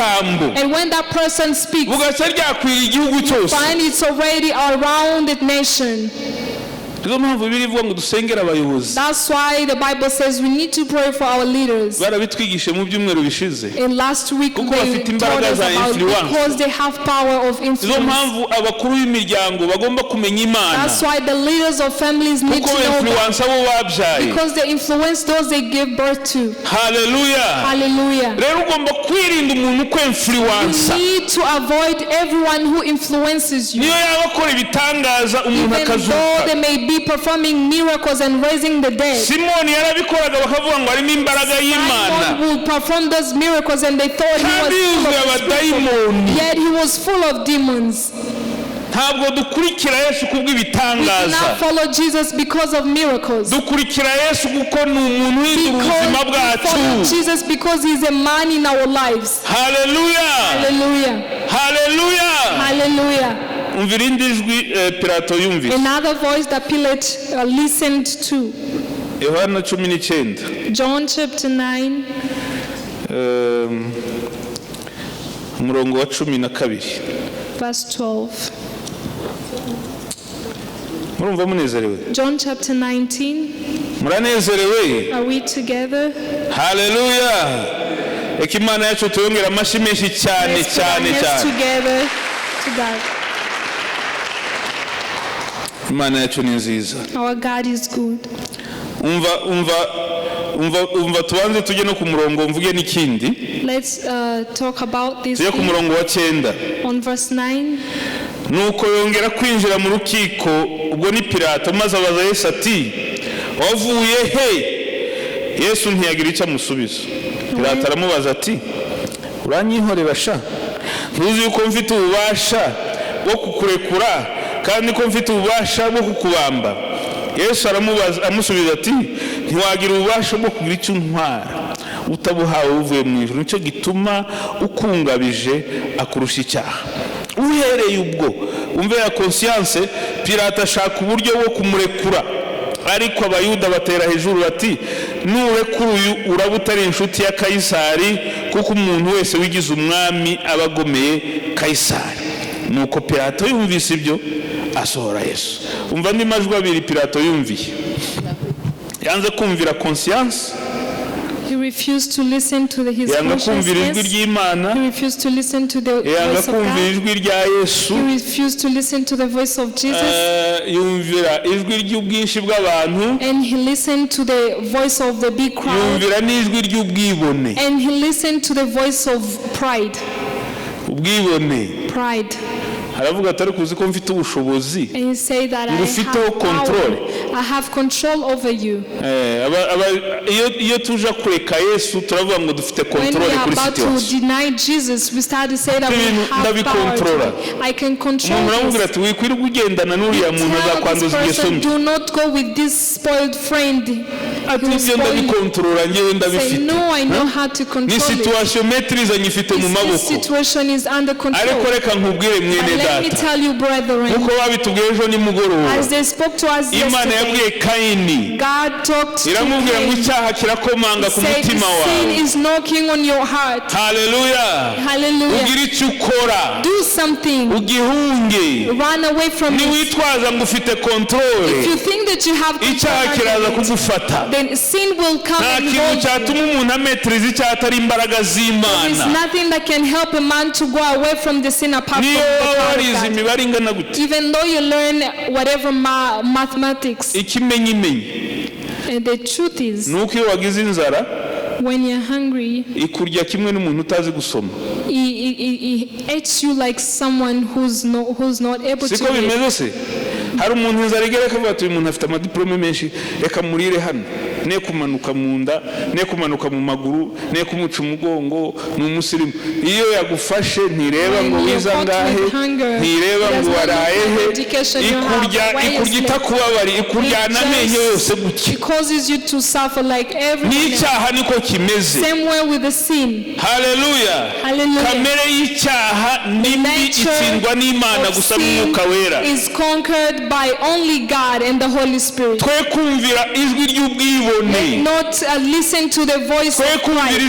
And when that person speaks, you find it's already around the nation. That's why the Bible says we need to pray for our leaders. And last week they told us about because they have power of influence. That's why the leaders of families need to know that, because they influence those they give birth to. Hallelujah. Hallelujah. You need to avoid everyone who influences you. Even though they may be performing miracles and raising the dead. Simon would perform those miracles and they thought he was full of demons. Yet he was full of demons. ntabwo dukurikira Yesu kubw'ibitangaza. We do not follow Jesus because of miracles. Dukurikira Yesu kuko ni umuntu w'ubuzima bwacu. We follow Jesus because he is a man in our lives. Hallelujah. Hallelujah. Hallelujah. Hallelujah. Umvira indi jwi Pilato yumvise. Another voice that Pilate listened to. Yohana 19. John chapter 9. Umurongo wa 12. Verse 12. Murumva munezerewe? John chapter 19. Muranezerewe? Are we together? Hallelujah. Imana yacu tuyongera amashi menshi cyane cyane cyane. Together to God. Imana yacu ni nziza. Our God is good. Umva tubanze tujye no ku murongo mvuge n'ikindi. Let's talk about this. Tujye ku murongo wa 9. On verse 9. Nuko yongera kwinjira mu rukiko ubwo ni Pilato maze abaza Yesu ati wavuye he? Yesu ntiyagira icyo amusubiza. Pilato aramubaza ati uranyihorera sha? Ntuzi yuko mfite ububasha bwo kukurekura kandi ko mfite ububasha bwo kukubamba? Yesu amusubiza ati ntiwagira ububasha bwo kugira icyo untwara utabuhawe uvuye mu ijuru, nicyo gituma ukungabije akurusha icyaha. Uhereye ubwo umve ya conscience, Pilato ashaka uburyo bwo kumurekura, ariko abayuda batera hejuru bati nurekura uyu uraba utari inshuti ya Kayisari, kuko umuntu wese wigize umwami abagomeye Kayisari. Nuko Pilato yumvise ibyo asohora Yesu. Umva ndi majwi abiri Pilato yumviye. Yanze kumvira conscience. He refused to listen to his conscience. He refused to listen to the voice of God. He refused to listen to the voice of Jesus. And he listened to the voice of the big crowd. And he listened to the voice of pride. Pride. Aravuga atari kuzi ko mfite ubushobozi ngufiteho control. I have control over you. Iyo tuja kureka Yesu turavuga ngo dufite control kuri situation. When we are about to deny Jesus, we start to say that we have power. I can control this. Umuntu ati wikwira kugendana n'uriya muntu azakwanduza ingeso mbi. Do not go with this spoiled friend. Ati ibyo ndabikontrola ngewe ndabifite. No, I know how to control it. Ni situation maîtrise nyifite mu maboko. This situation is under control. Ariko reka nkubwire mwene data. Let me tell you, brethren. Uko babitubwiye ejo nimugoroba. As they spoke to us Imana yabwiye Kaini. God talked to iramubwira ngo icyaha kirakomanga ku mutima wawe. Sin is knocking on your heart. Hallelujah. Hallelujah. Ugira icyo ukora. Do something. Ugihunge. Run away from it. Niwitwaza ngo ufite control. If you think that you have control, icyaha kiraza kugufata. Then sin will come and hold you. Nta kintu cyatuma umuntu ametrize icyaha atari imbaraga z'Imana. There is nothing that can help a man to go away from the sin apart from the power of God. Even though you learn whatever mathematics. The truth is, nuko iyo wagize inzara, when you're hungry, ikurya kimwe n'umuntu utazi gusoma. He eats you like someone who's not able to. Siko bimeze se? Hari umuntu inzara igera akavuga ati uyu muntu afite amadiplome menshi, reka murire hano. Ne kumanuka mu nda, ne kumanuka mu maguru, ne kumuca umugongo, ni umusirimu. Iyo yagufashe ntireba ngo wiza ngahe, ntireba ngo waraye he, ikurya itakubabari, ikurya n'amenyo yose gutya. It causes you to suffer like everyone. N'icyaha niko kimeze. Same way with the sin. Hallelujah. Hallelujah. Kamere y'icyaha nimbi itsindwa n'Imana gusa n'Umwuka Wera. Is conquered by only God and the Holy Spirit. Twe kumvira ijwi ry'ubwibone. Let not listen to the voice of pride.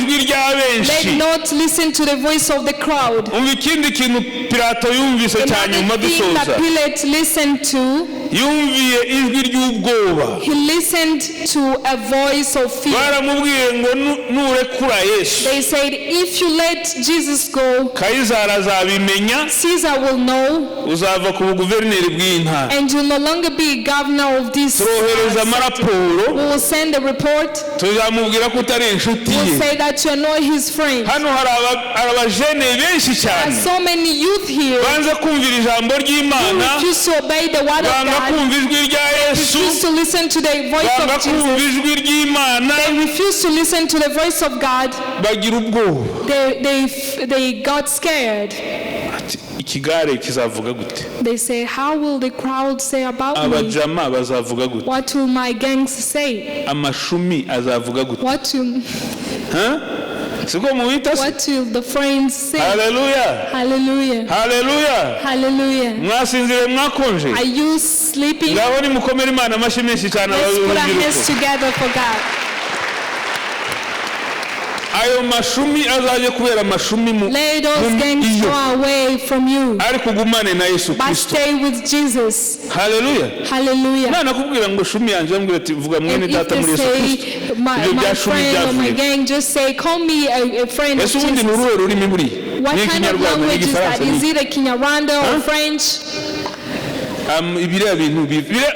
Let not listen to the voice of the crowd. Umva ikindi kintu Pilato yumvise cyane nyuma dusoza. That Pilate listened to. Yumviye ijwi ry'ubwoba. He listened to a voice of fear. Baramubwiye ngo nurekura Yesu. They said, if you let Jesus go, Kayisari azabimenya. Caesar will know. Uzava ku guverineri bw'intara. And you'll no longer be governor of this. Turohereza amaraporo. We will send a report. Tuzamubwira ko utari inshuti ye. We'll say that you're not his friend. Hano hari abajene benshi cyane. There are so many youth here. Banza kumvira ijambo ry'Imana. Who refuse to obey the word of God. Refuse to listen to the voice of Jesus. They refuse to listen to the voice of God. They got scared. ikigare kizavuga gute? They say, how will the crowd say about me? Abajama bazavuga gute? What will my gangs say? Amashumi azavuga gute? What will the friends say? Hallelujah. Hallelujah. Hallelujah. Hallelujah. Mwasinzire mwakonje? Are you sleeping? Ngaboni mukomere Imana amashyi menshi cyane Let's put our hands urubyiruko. together for God. Ayo mashumi azaje kubera mashumi mu Lay those gangs far away from you, ariko ugumane na Yesu but Kristo. stay with Jesus. Hallelujah. Hallelujah. Nana kubwira ngo shumi yanje ambwira ati vuga mwene And data if muri they Yesu Kristo. say, my friend or my gang, just say, call me a friend of Yesu ubundi Jesus. nuruhe rurimi muri? What kind of language is that? Is it a Kinyarwanda or French? Ibiriya bintu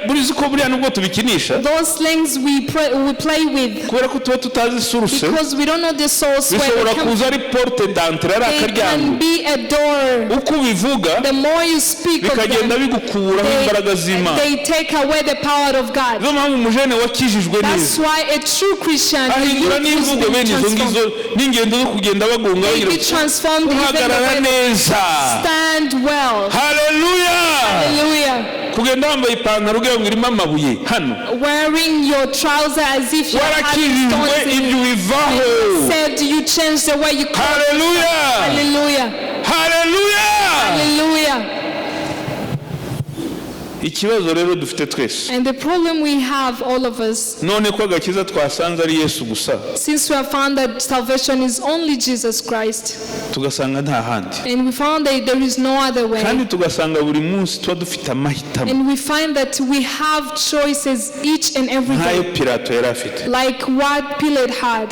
burizi ko buriya nubwo tubikinisha Those slangs we play with, kubera ko tuba tutazi source, because we don't know the source where bishobora they come. kuza ari porte d'entrée ari They can akaryango. be a door. Uko ubivuga The more you speak of bikagenda them, bigukuraho imbaraga z'Imana. they take away the power of God. Niyo mpamvu umujene wakijijwe That's neza why a true Christian ahindura n'imvugo bene izo ngizo n'ingendo zo kugenda bagunga they be transformed even the uhagarara way they neza. stand well. Hallelujah. Hallelujah. Kugenda wambaye ipantaro ugira ngo irimo amabuye hano Wearing your trouser as if you had stones in ibyo it. bivaho. Said you change the way you call. Hallelujah. Hallelujah. Hallelujah. Hallelujah. Ikibazo rero dufite twese, And the problem we have, all of us, none ko agakiza twasanze ari Yesu gusa, since we have found that salvation is only Jesus Christ, tugasanga nta handi, and we found that there is no other way, kandi tugasanga buri munsi tuba dufite amahitamo and we find that we have choices each and every nk'ayo day, Pilato yari afite. like what Pilate had.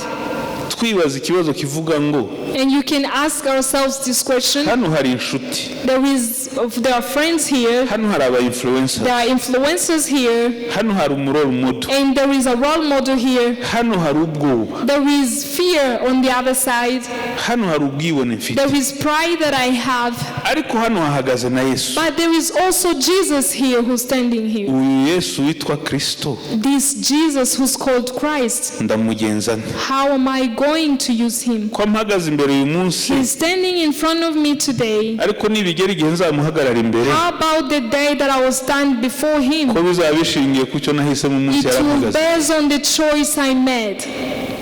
Twibaza ikibazo kivuga ngo And you can ask ourselves this question. hano hari inshuti, There are friends here, hano hari aba influencers, there are influencers here, hano hari umuroro muto, and there is a role model here. hano hari ubwoba, There is fear on the other side. hano hari ubwibone mfite, There is pride that I have. ariko hano hahagaze na Yesu. But there is also Jesus here who's standing here. Uyu Yesu witwa Kristo This Jesus who's called Christ. ndamugenza nte? How am I going to use him? Ko mpagaze imbere uyu munsi, He's standing in front of me today. ariko nibigera igihe nzamuhagarara imbere, How about the day that I will stand before him? ko bizaba bishingiye ku cyo nahisemo umunsi It will yarahagaze. base on the choice I made.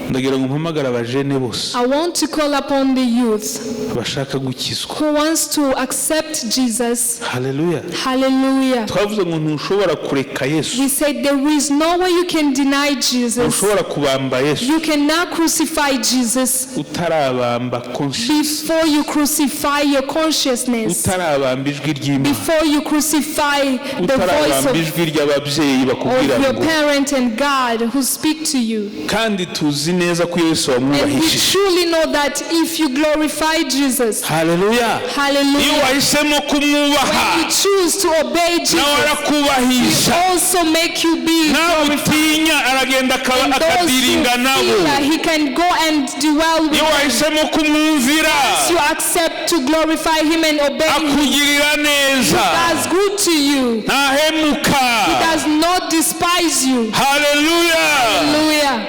Ndagira ngo mpamagare abajene bose I want to call upon the youth bashaka gukizwa. who wants to accept Jesus. Haleluya. Hallelujah. Twavuze ngo ntushobora kureka Yesu, We said there is no way you can deny Jesus. ntushobora kubamba Yesu You cannot crucify Jesus utarabamba conscience, before you crucify your consciousness, utarabamba ijwi ry'Imana, before you crucify the voice utarabamba ijwi ry'ababyeyi bakubwira of your ngo, parent and God who speak to you. kandi tuzi neza ko Yesu And we wamwubahishije. truly know that if you glorify Jesus, Haleluya. Iyo hallelujah, wahisemo kumwubaha when you choose to obey nawe Jesus, He arakubahisha, also make you be nawe glorified. utinya aragenda And those who akadiringa nabo. feel that He can go and dwell with Iyo them. wahisemo kumwumvira You accept to glorify Him and obey Him. akugirira neza, Does good to you. ntahemuka. He does not despise you. Haleluya. Hallelujah.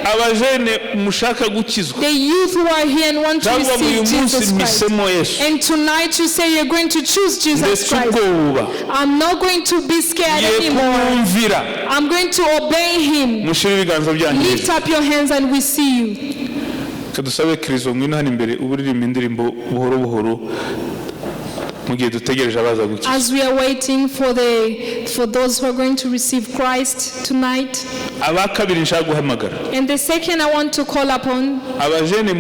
Abajene mushaka gukizwa, The youth who are here and want to cyangwa uyu receive munsi Jesus Christ. mpisemo Yesu, And tonight you say you're going to choose Jesus ndetse Christ. ubwoba I'm not going to be scared ngiye anymore. kumwumvira. I'm going to obey Him. Mushire ibiganza byanyu Lift up your hands and we see you. kadusabe Kristo ngwino hano imbere uburirimba indirimbo buhoro buhoro mu gihe dutegereje abaza gukizwa. As we are waiting for those who are going to receive Christ tonight. Abakabiri nshaka guhamagara, And the second I want to call upon abajene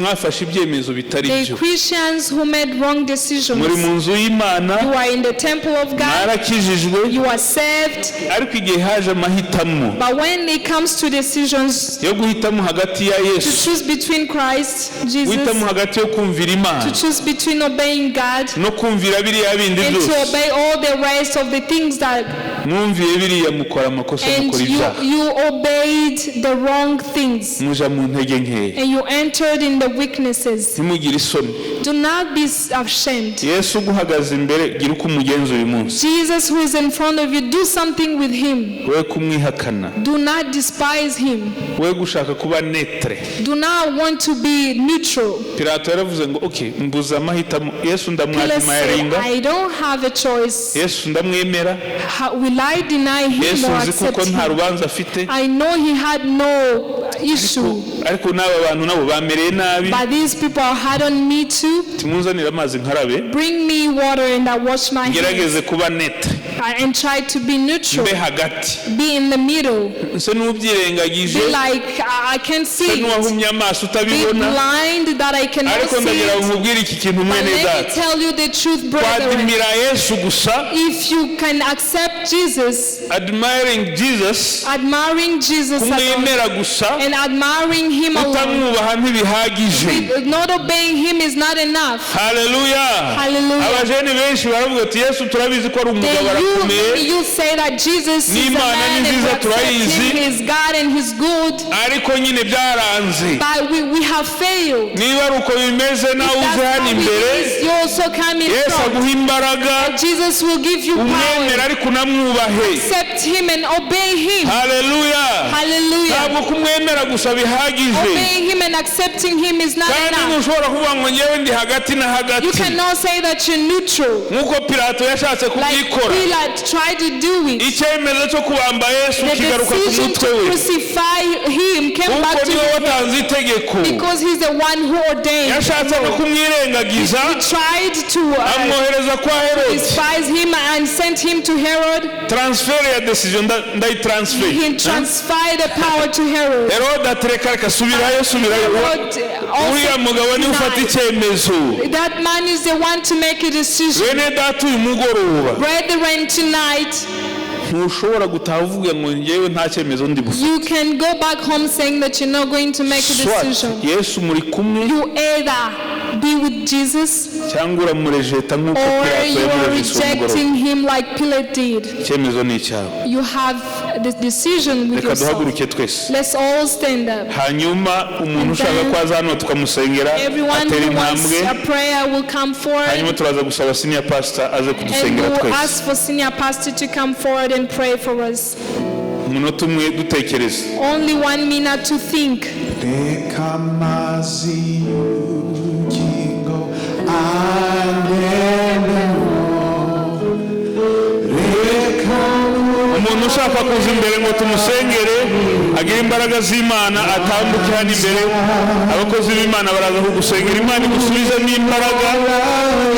mwafashe ibyemezo bitari the byo, Christians who made wrong decisions. muri mu nzu y'Imana, You are in the temple of God. mwarakijijwe, You are saved. ariko igihe haje amahitamo But when it comes to decisions yo guhitamo hagati ya to Yesu, choose between Christ, Jesus, guhitamo hagati yo kumvira to Imana choose between obeying God no kumvira biriya bindi and to byose, obey all the rest of the things that mwumviye biriya mukora amakosa mukora ibyaha and you obeyed the wrong things muja mu ntege nkeya and you entered in the weaknesses. ntimugire isoni. Do not be ashamed. Yesu guhagaze imbere gira uko umugenza uyu munsi. Jesus who is in front of you, do something with him. we kumwihakana. Do not despise him. we gushaka kuba netre. Do not want to be neutral. Pilato yaravuze ngo okay mbuza amahitamo. Yesu ndamwazima yaringa. I don't have a choice. Yesu ndamwemera. Will I deny him Yesu or nzi kuko nta rubanza afite. I know he had no issue. ariko n'aba bantu nabo bamereye nabi. But these people are hard on me too. Timuzanira amazi nkarabe. Bring me water and I wash my hands. Gerageze kuba netre. And try to be neutral. Be hagati. Be in the middle. Se n'ubyirengagije. Be like I can see. Se n'uwahumye amaso utabibona. Be blind that I cannot see. Ariko ndagira nkubwire iki kintu mwene data. Let me tell you the truth, brother. Admira Yesu gusa. If you can accept Jesus. Admiring Jesus. Admiring Jesus kumwemera gusa. And admiring him alone. Utamwubaha ntibihagije. Not obeying him is not enough. Hallelujah. Hallelujah. Abajene benshi baravuga ati Yesu turabizi ko ari umugabo arakomeye. You say that Jesus is a man and he is God and he's good. Ariko nyine byaranze. But we have failed. Niba uko bimeze nawe uze hano imbere. You also come in Yesu front. aguha imbaraga. Jesus will give you power. Umwemera ariko unamwubahe. Accept him and obey him. Hallelujah. Hallelujah. Ntabwo kumwemera gusa bihagije. Obeying him and accepting him is not enough. Kandi ntushobora kuvuga ngo ngewe ndi hagati na hagati. You cannot say that you're neutral. Nkuko Pilato yashatse kubyikora. Like Pilate tried to do it. Icyemezo cyo kubamba Yesu kigaruka ku mutwe we. The crucify him came back to him. Because he's the one who ordained. Yashatse no kumwirengagiza. He tried to amwohereza kwa Herod. despise him and sent him to Herod. Transfer ya decision ndayi transfer. He transferred the power to Herod. Herod atereka kasubirayo subirayo. Uriya mugabo ni ufata icyemezo. That man is the one to make a decision. Bene data uyu mugoroba. Brethren, tonight. Ntushobora gutaha uvuga ngo ngewe nta cyemezo ndi bufite. You can go back home saying that you're not going to make a decision. Yesu muri kumwe. You either be with Jesus cyangwa uramurejeta nk'uko Pilato yamurejeje. Or you are rejecting him like Pilate did. Icyemezo ni icyawe. You have the decision with yourself. Reka duhaguruke twese. Let's all stand up. Hanyuma umuntu ushaka ko aza hano tukamusengera atera intambwe. A prayer will come forward. Hanyuma turaza gusaba senior pastor aze kudusengera twese. And we'll ask for senior pastor to come forward and pray for us. Umunota umwe dutekereza. Only 1 minute to think. Umuntu ushaka kuza imbere ngo tumusengere agira imbaraga z'Imana atambuke hano imbere. Abakozi b'Imana baraza kugusengera Imana igusubizemo imbaraga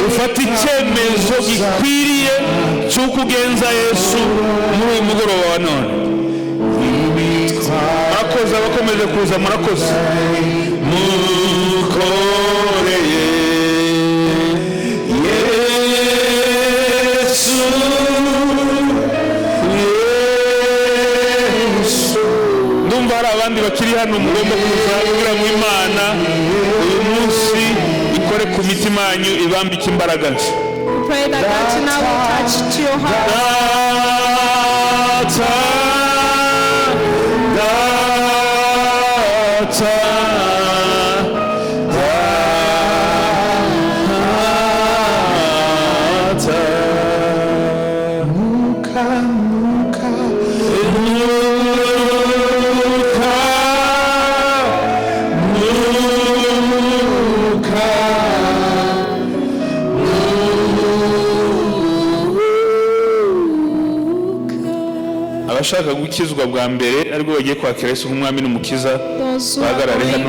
ufata icyemezo gikwiriye cy'uko ugenza Yesu muri uyu mugoroba wa none. Murakoze abakomeje kuza murakoze. Mukoreye abandi bakiri hano mugomba kuza kugira ngo Imana uyu munsi ikore ku mitima yanyu ibambike imbaraga nshya. Pray that God now will touch to your heart. abashaka gukizwa bwa mbere ariko bagiye kwakira Yesu nk'umwami n'umukiza bahagarare hano.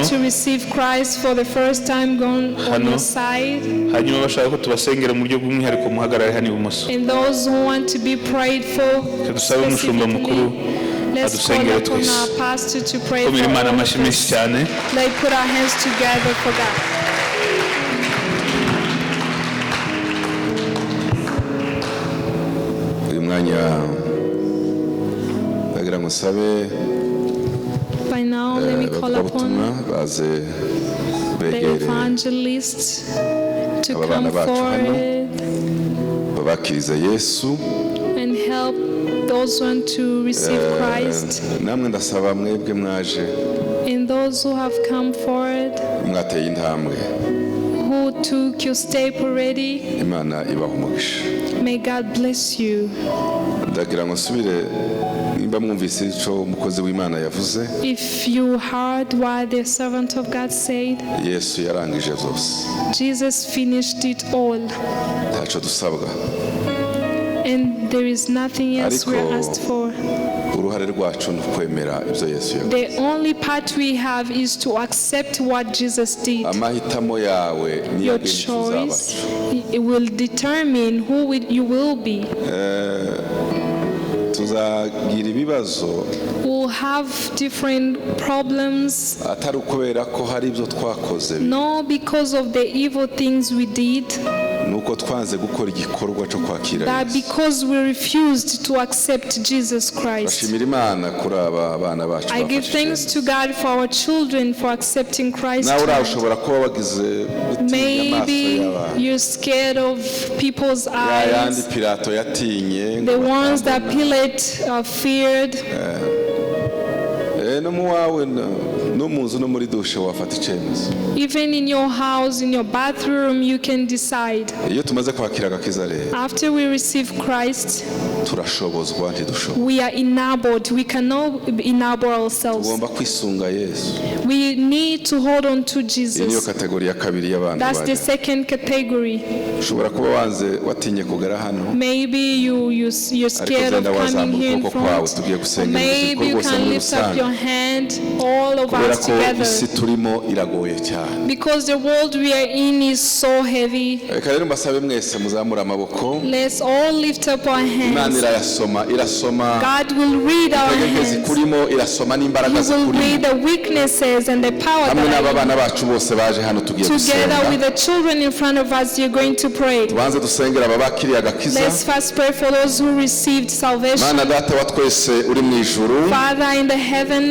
Hanyuma bashaka ko tubasengera mu buryo bw'umwihariko muhagarare hano ibumoso. Dusabe umushumba mukuru adusengere twese. Komera Imana amashyi menshi cyane. uyu mwanya ndagira ngo sabe abavugabutumwa baze begere aba bana bacu hano babakiriza Yesu those who want to receive Christ, namwe ndasaba mwebwe mwaje and those who have come forward, mwateye intambwe, who took your step already. Imana ibahe umugisha. May God bless you. Ndagira ngo nsubire nimba mwumvise ico umukozi w'Imana yavuze. If you heard what the servant of God said, Yesu yarangije byose. Jesus finished it all, Ntaco dusabwa. and there is nothing else we are asked for. Uruhare rwacu ni kwemera ibyo Yesu yavuze. The only part we have is to accept what Jesus did. Amahitamo yawe ni Your choice, it will determine who you will be. Tuzagira ibibazo. We'll have different problems, Atari ukubera ko hari ibyo twakoze. no because of the evil things we did, Nuko twanze gukora igikorwa cyo kwakira but Yesu. because we refused to accept Jesus Christ. Bashimira Imana kuri aba bana bacu. I give thanks to God for our children for accepting Christ. Nawe ushobora kuba wagize gutinya amaso Maybe y'abantu. you're scared of people's Yayandi eyes, Pilato yatinye. the ones that Pilate feared. No mu wawe no mu nzu no muri dushe wafata icyemezo. Even in your house, in your bathroom, you can decide. Iyo tumaze kwakira agakiza rero After we receive Christ, turashobozwa ntidushoboye. we are enabled. We cannot enable ourselves. Tugomba kwisunga Yesu. We need to hold on to Iyi niyo Jesus. kategori ya kabiri y'abantu That's the bari. second category. Ushobora kuba watinye kugera hano. Maybe you're scared of coming here in front. Or maybe you can lift up your hand, all of Kubera us ko together. isi turimo iragoye cyane. Because the world we are in is so heavy. Reka rero mbasabe mwese muzamura amaboko. Let's all lift up our Imana hands. irasoma. God will read our Intege hands. zikurimo irasoma n'imbaraga He will zikurimo. read the weaknesses and the power Hamwe n'aba that are bana bacu bose baje hano tugiye in. Together with gusenga. the children in front of us, you're going to pray. Tubanze dusengera aba bakiriye agakiza. Let's first pray for those who received salvation. Mana data wa twese uri mu ijuru. Father in the heaven,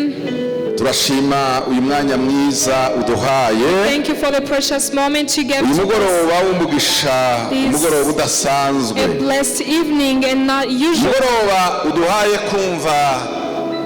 Turashima uyu mwanya mwiza uduhaye. thank you for the precious moment you gave Uyu to us. mugoroba w'umugisha, umugoroba udasanzwe. A blessed evening and not usual. Umugoroba uduhaye kumva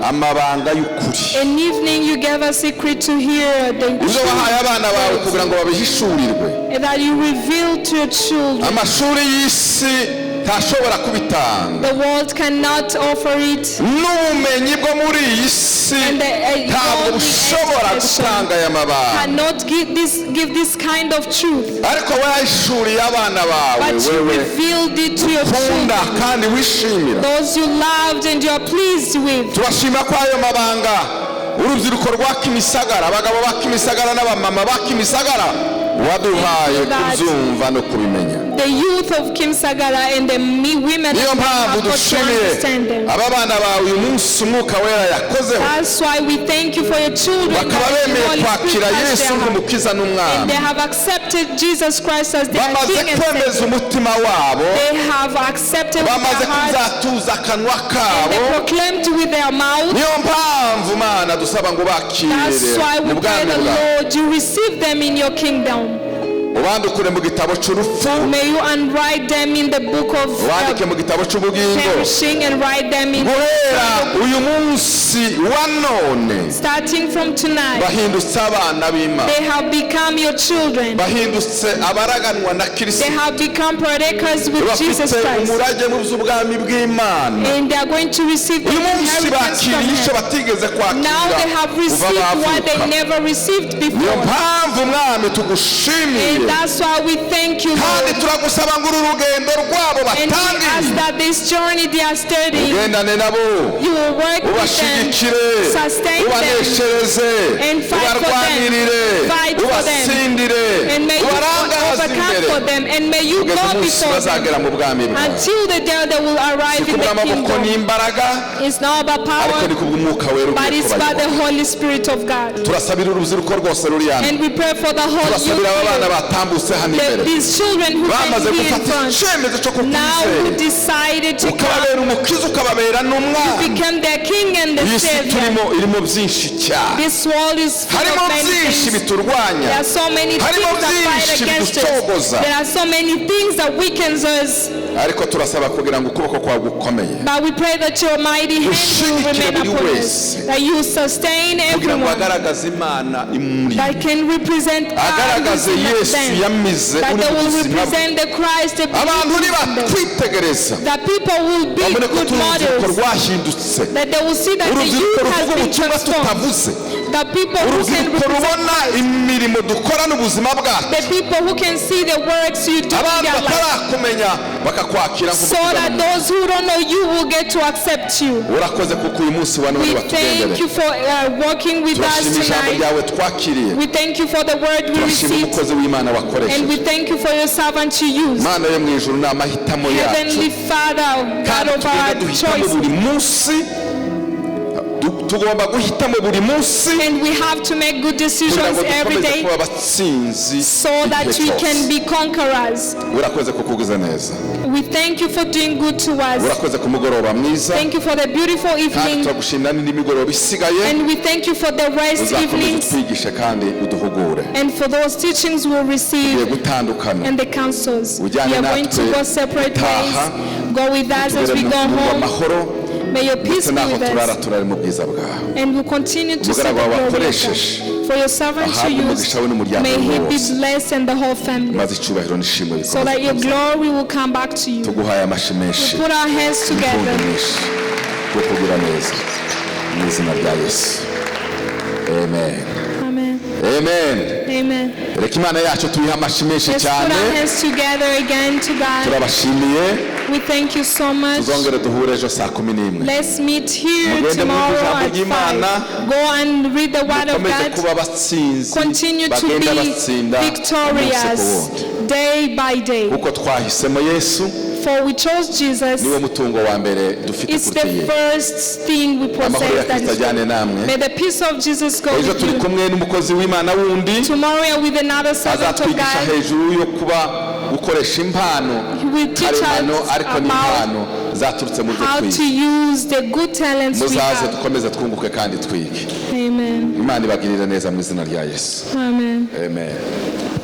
amabanga y'ukuri. An evening you gave us secret to hear the Ibyo wahaye abana bawe kugira ngo babihishurirwe. that you reveal to your children. Amashuri y'isi ntashobora kubitanga. The world cannot offer it. N'ubumenyi bwo muri iyi si ntabwo bushobora gutanga aya mabanga. Cannot give this kind of truth. Ariko wahishuriye abana bawe But you wewe revealed it to your children. ukunda kandi wishimira. Those you loved and you are pleased with. Turashima ko ayo mabanga urubyiruko rwa Kimisagara, abagabo ba Kimisagara n'abamama ba Kimisagara waduhaye kubyumva no kubimenya. The youth of Kimisagara and the women Niyo mpamvu have got to dushimiye understand them. aba bana bawe uyu munsi umwuka wera yakozeho. That's why we thank you for your children. Bakaba that the bemeye Holy kwakira Spirit has Yesu their heart. nk'umukiza And n'umwami. they have accepted Jesus Christ as their Bamaze King and kwemeza Savior. umutima wabo. They have accepted with Bamaze their hearts. kuzatuza akanwa They kabo. proclaimed with their mouth. Niyo mpamvu Mana dusaba ngo bakire That's why we mu pray bwami the bwawe. Lord, you receive them in your kingdom. Ubandukure mu gitabo cy'urupfu, May you unwrite them in the book of ubandike mu gitabo cy'ubugingo. perishing and write them in. Guhera uyu munsi wa none Starting from tonight, bahindutse abana b'Imana. they have become your children. Bahindutse abaraganwa na They Kristo. have become partakers with Jesus Bafite Christ. umurage mu by'ubwami bw'Imana. And they are going to receive the Uyu munsi inheritance from bakiriye icyo heaven. batigeze kwakira Now they have kuva received what they bavuka. never received Niyo before. mpamvu mwami tugushimiye. And that's why we thank you, Kandi Lord. turagusaba ngo uru rugendo rwabo And we ask batangiriye that this journey they are studying, ugendane nabo, you will work with them, ubashigikire, sustain them, ubaneshereze, and fight for them. ubarwanirire, Fight for them. ubatsindire, and may you ubarangaze overcome imbere for them, and may you kugeza go umunsi before them bazagera mu bwami bwawe. until the day they will arrive Si in the kubw'amaboko kingdom. n'imbaraga, It's not about ariko ni power, kubw'umwuka wera but ugiye it's by the kubayobora. Holy Spirit of God. Turasabira urubyiruko rwose ruri hano. And we pray for the whole Turasabira aba bana youth, batambutse hano imbere. these children who Bamaze came here in gufata front, icyemezo cyo now who kukwizera. decided to come, Ukababera umukiza, ukababera n'umwami. become their King and the Iyi si Savior. turimo irimo byinshi cyane. This world is full Harimo of many byinshi things. biturwanya. There are so many Harimo things that fight byinshi against biducogoza. us. There are so many things that weakens us. ariko turasaba kugira ngo ukuboko kwawe gukomeye But we pray that your mighty hand will remain upon us, that you sustain everyone, that can represent God, that they will represent the Christ, that people will be good models, that they will see that the youth has been transformed, the people who can represent the people who can see the works you do in their life, so that those who don't know you will get to accept you. We thank you for working with us tonight. We thank you for the word we received, and we thank you for your servant you use. Heavenly Father, God of our choice, and we have to make good decisions every day so that we can be conquerors. We thank you for doing good to us. Thank you for the beautiful evening, and we thank you for the rest evenings, and for those teachings we'll receive and the counsels. We are going to go separate ways. Go with us as we go home. May your peace be with us, and we'll continue to serve the glory of God. For your servant to use, may he be blessed and the whole family, so that your glory will come back to you. We put our hands together. Amen. Amen. Amen. Amen. Let's put our hands together again to God. We thank you so much. Let's meet here tomorrow at 5. Go and read the word of God. Continue to be victorious day by day. For we chose Jesus. It's the first thing we possess. May the peace of Jesus go with you. Tomorrow we are with another servant of God. He will teach us about how to use the good talents we have. Amen. Amen. Amen.